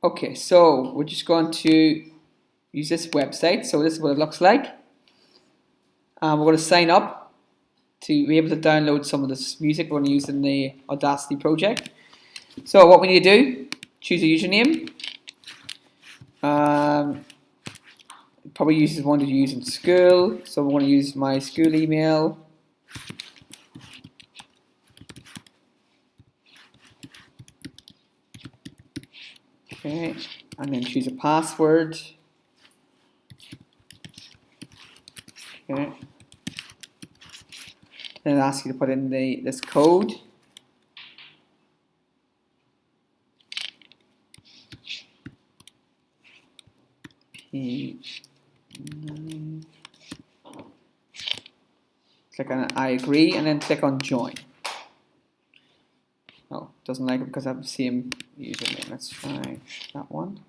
Okay, so we're just going to use this website. So this is what it looks like. We're going to sign up to be able to download some of this music we're going to use in the Audacity project. So what we need to do, choose a username. Probably uses one to use in school, so we're going to use my school email. Okay, and then choose a password. Okay. Then it asks you to put in this code. P9. Click on I agree and then click on join. Oh, doesn't like it because I have the same username. Let's try that one.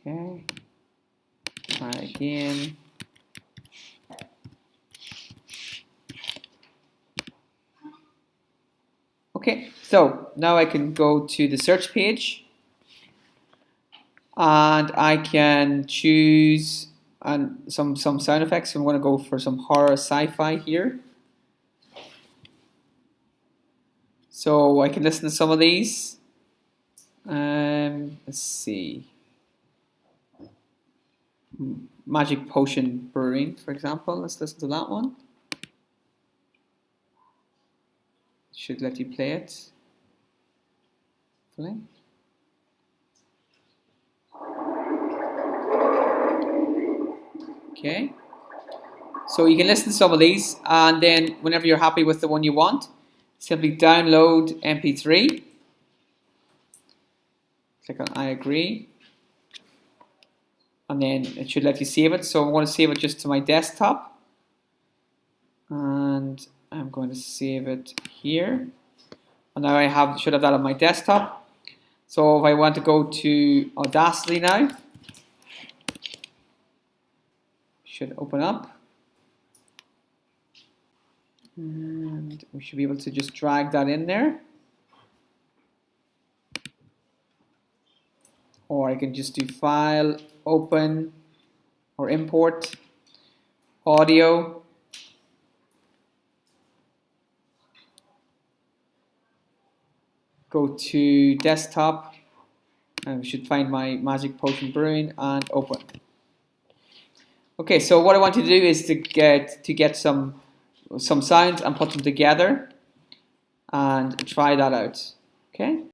Okay. Try again. Okay, so now I can go to the search page and I can choose some sound effects. I'm going to go for some horror sci-fi here. So I can listen to some of these. Let's see. Magic Potion Brewing, for example. Let's listen to that one. Should let you play it. Play. Okay. So you can listen to some of these, and then whenever you're happy with the one you want, simply download MP3. Click on I agree. And then it should let you save it. So I'm going to save it just to my desktop. And I'm going to save it here. And now I should have that on my desktop. So if I want to go to Audacity now, should open up. And we should be able to just drag that in there. Or I can just do File, Open, or Import, Audio. Go to Desktop, and we should find my Magic Potion Brewing and open. Okay, so what I want to do is to get some sounds and put them together and try that out. Okay.